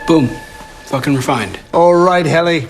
Boom. Fucking refined. All right, Helly.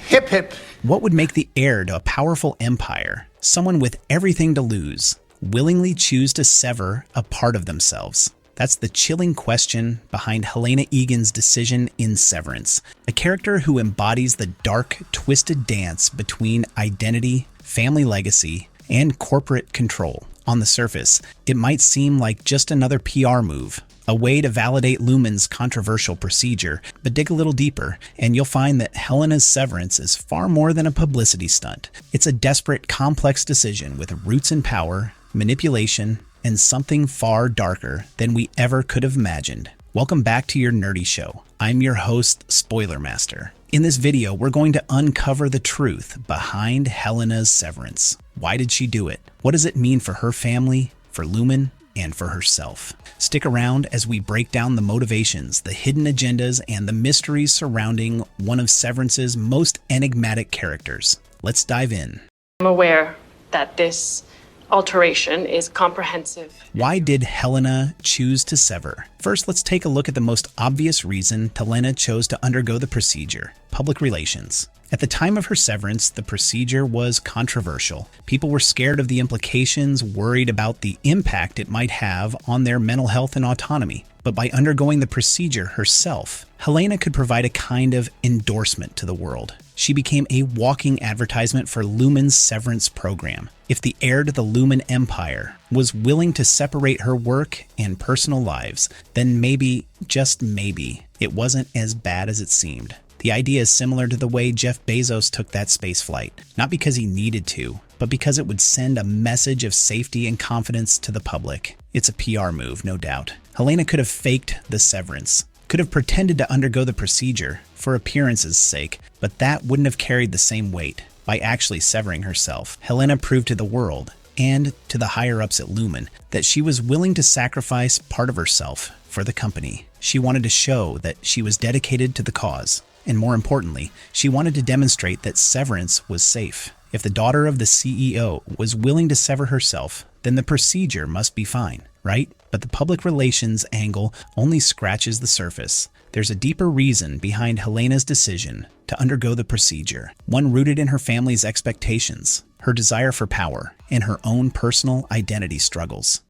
Hip hip. What would make the heir to a powerful empire, someone with everything to lose, willingly choose to sever a part of themselves? That's the chilling question behind Helena Egan's decision in Severance, a character who embodies the dark, twisted dance between identity, family legacy, and corporate control. On the surface, it might seem like just another PR move, a way to validate Lumon's controversial procedure, but dig a little deeper, and you'll find that Helena's severance is far more than a publicity stunt. It's a desperate, complex decision with roots in power, manipulation, and something far darker than we ever could have imagined. Welcome back to your nerdy show. I'm your host, Spoiler Master. In this video, we're going to uncover the truth behind Helena's severance. Why did she do it? What does it mean for her family, for Lumon, and for herself? Stick around as we break down the motivations, the hidden agendas, and the mysteries surrounding one of Severance's most enigmatic characters. Let's dive in. I'm aware that this alteration is comprehensive. Why did Helena choose to sever? First, let's take a look at the most obvious reason Helena chose to undergo the procedure: public relations. At the time of her severance, the procedure was controversial. People were scared of the implications, worried about the impact it might have on their mental health and autonomy. But by undergoing the procedure herself, Helena could provide a kind of endorsement to the world. She became a walking advertisement for Lumon's severance program. If the heir to the Lumon empire was willing to separate her work and personal lives, then maybe, just maybe, it wasn't as bad as it seemed. The idea is similar to the way Jeff Bezos took that space flight, not because he needed to, but because it would send a message of safety and confidence to the public. It's a PR move, no doubt. Helena could have faked the severance, could have pretended to undergo the procedure for appearance's sake, but that wouldn't have carried the same weight. By actually severing herself, Helena proved to the world and to the higher-ups at Lumon that she was willing to sacrifice part of herself for the company. She wanted to show that she was dedicated to the cause. And more importantly, she wanted to demonstrate that severance was safe. If the daughter of the CEO was willing to sever herself, then the procedure must be fine, right? But the public relations angle only scratches the surface. There's a deeper reason behind Helena's decision to undergo the procedure, one rooted in her family's expectations, her desire for power, and her own personal identity struggles.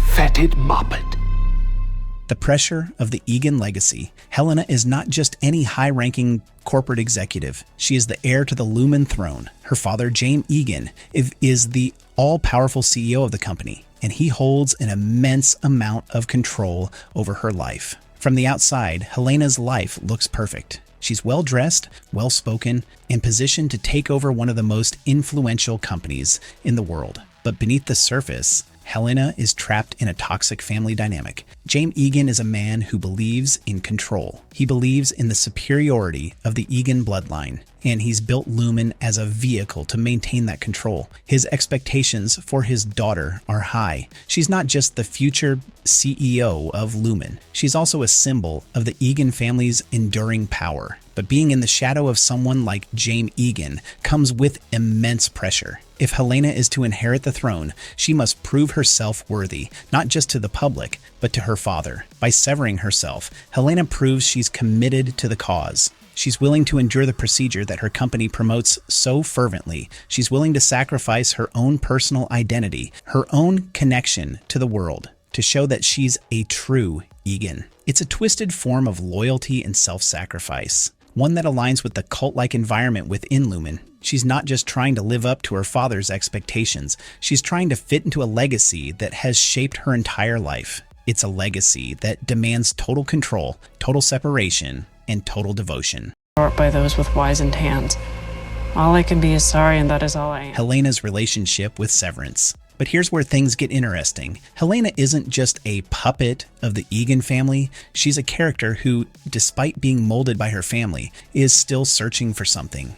Fetid moppet. The pressure of the Egan legacy. Helena is not just any high-ranking corporate executive. She is the heir to the Lumon throne. Her father, James Egan, is the all-powerful CEO of the company, and he holds an immense amount of control over her life. From the outside, Helena's life looks perfect. She's well-dressed, well-spoken, and positioned to take over one of the most influential companies in the world. But beneath the surface, Helena is trapped in a toxic family dynamic. James Egan is a man who believes in control. He believes in the superiority of the Egan bloodline, and he's built Lumon as a vehicle to maintain that control. His expectations for his daughter are high. She's not just the future CEO of Lumon. She's also a symbol of the Egan family's enduring power. But being in the shadow of someone like James Egan comes with immense pressure. If Helena is to inherit the throne, she must prove herself worthy, not just to the public, but to her father. By severing herself, Helena proves she's committed to the cause. She's willing to endure the procedure that her company promotes so fervently. She's willing to sacrifice her own personal identity, her own connection to the world, to show that she's a true Egan. It's a twisted form of loyalty and self-sacrifice, one that aligns with the cult-like environment within Lumon. She's not just trying to live up to her father's expectations. She's trying to fit into a legacy that has shaped her entire life. It's a legacy that demands total control, total separation, and total devotion. By those with wizened hands. All I can be is sorry, and that is all I am. Helena's relationship with Severance. But here's where things get interesting. Helena isn't just a puppet of the Egan family. She's a character who, despite being molded by her family, is still searching for something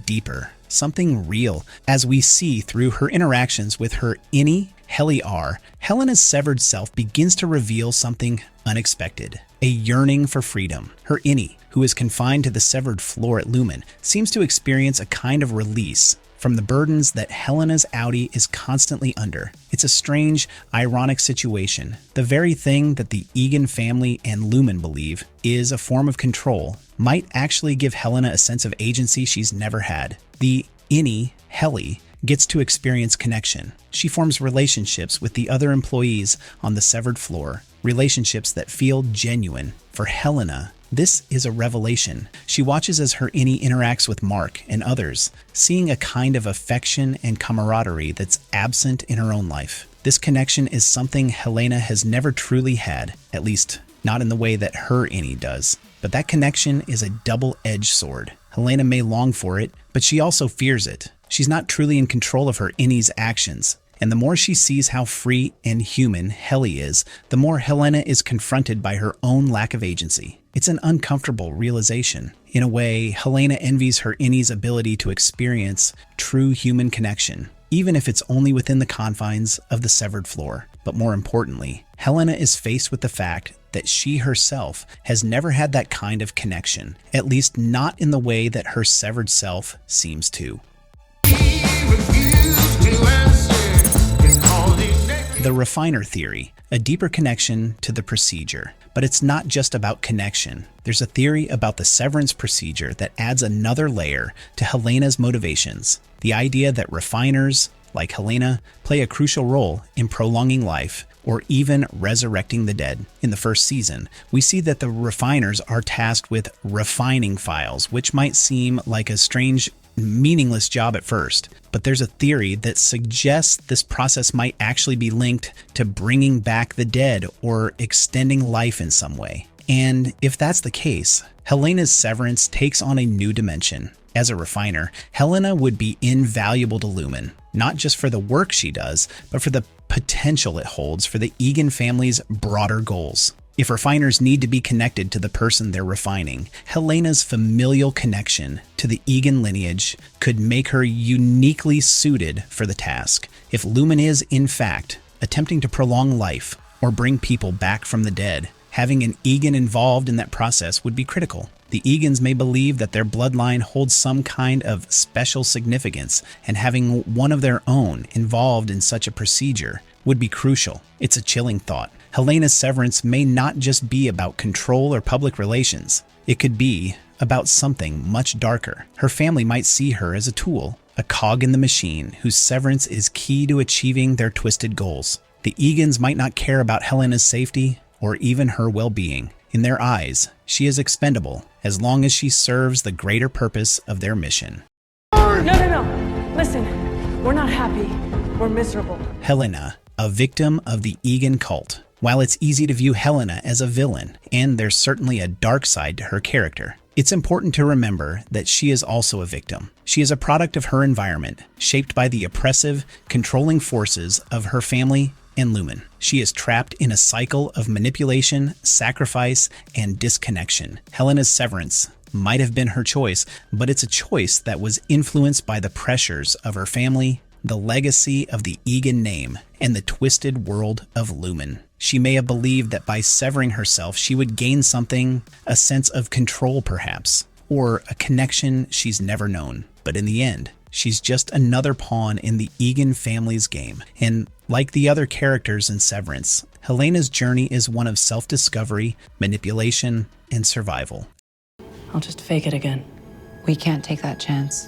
deeper, something real. As we see through her interactions with her innie, Helly R, Helena's severed self begins to reveal something unexpected. A yearning for freedom. Her innie, who is confined to the severed floor at Lumon, seems to experience a kind of release, from the burdens that Helena's Audi is constantly under. It's a strange, ironic situation. The very thing that the Egan family and Lumon believe is a form of control might actually give Helena a sense of agency she's never had. The innie, Helly, gets to experience connection. She forms relationships with the other employees on the severed floor, relationships that feel genuine. For Helena, this is a revelation. She watches as her innie interacts with Mark and others, seeing a kind of affection and camaraderie that's absent in her own life. This connection is something Helena has never truly had, at least not in the way that her innie does. But that connection is a double-edged sword. Helena may long for it, but she also fears it. She's not truly in control of her innie's actions. And the more she sees how free and human Helly is, the more Helena is confronted by her own lack of agency. It's an uncomfortable realization. In a way, Helena envies her innie's ability to experience true human connection, even if it's only within the confines of the severed floor. But more importantly, Helena is faced with the fact that she herself has never had that kind of connection, at least not in the way that her severed self seems to. The refiner theory, a deeper connection to the procedure. But it's not just about connection. There's a theory about the severance procedure that adds another layer to Helena's motivations. The idea that refiners, like Helena, play a crucial role in prolonging life or even resurrecting the dead. In the first season, we see that the refiners are tasked with refining files, which might seem like a strange, meaningless job at first. But there's a theory that suggests this process might actually be linked to bringing back the dead or extending life in some way. And if that's the case, Helena's severance takes on a new dimension. As a refiner, Helena would be invaluable to Lumon, not just for the work she does, but for the potential it holds for the Egan family's broader goals. If refiners need to be connected to the person they're refining, Helena's familial connection to the Egan lineage could make her uniquely suited for the task. If Lumon is, in fact, attempting to prolong life or bring people back from the dead, having an Egan involved in that process would be critical. The Egans may believe that their bloodline holds some kind of special significance, and having one of their own involved in such a procedure would be crucial. It's a chilling thought. Helena's severance may not just be about control or public relations. It could be about something much darker. Her family might see her as a tool, a cog in the machine whose severance is key to achieving their twisted goals. The Egans might not care about Helena's safety or even her well-being. In their eyes, she is expendable as long as she serves the greater purpose of their mission. No. Listen, we're not happy. We're miserable. Helena, a victim of the Egan cult. While it's easy to view Helena as a villain, and there's certainly a dark side to her character, it's important to remember that she is also a victim. She is a product of her environment, shaped by the oppressive, controlling forces of her family and Lumon. She is trapped in a cycle of manipulation, sacrifice, and disconnection. Helena's severance might have been her choice, but it's a choice that was influenced by the pressures of her family, the legacy of the Egan name, and the twisted world of Lumon. She may have believed that by severing herself, she would gain something, a sense of control perhaps, or a connection she's never known. But in the end, she's just another pawn in the Egan family's game. And like the other characters in Severance, Helena's journey is one of self-discovery, manipulation, and survival. I'll just fake it again. We can't take that chance.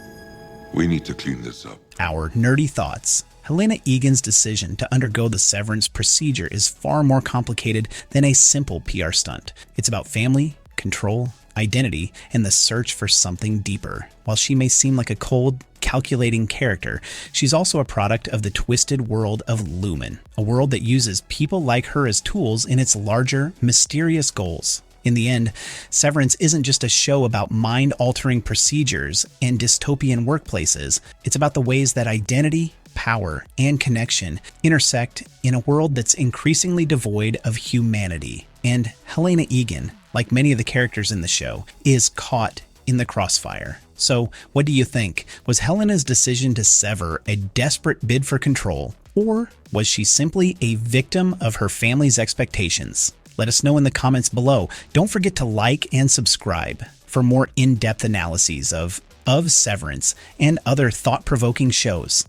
We need to clean this up. Our nerdy thoughts. Helena Egan's decision to undergo the severance procedure is far more complicated than a simple PR stunt. It's about family, control, identity, and the search for something deeper. While she may seem like a cold, calculating character, she's also a product of the twisted world of Lumon, a world that uses people like her as tools in its larger, mysterious goals. In the end, Severance isn't just a show about mind-altering procedures and dystopian workplaces. It's about the ways that identity, power, and connection intersect in a world that's increasingly devoid of humanity. And Helena Egan, like many of the characters in the show, is caught in the crossfire. So, what do you think? Was Helena's decision to sever a desperate bid for control, or was she simply a victim of her family's expectations? Let us know in the comments below. Don't forget to like and subscribe for more in-depth analyses of of Severance and other thought-provoking shows.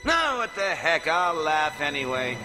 No, what the heck, I'll laugh anyway.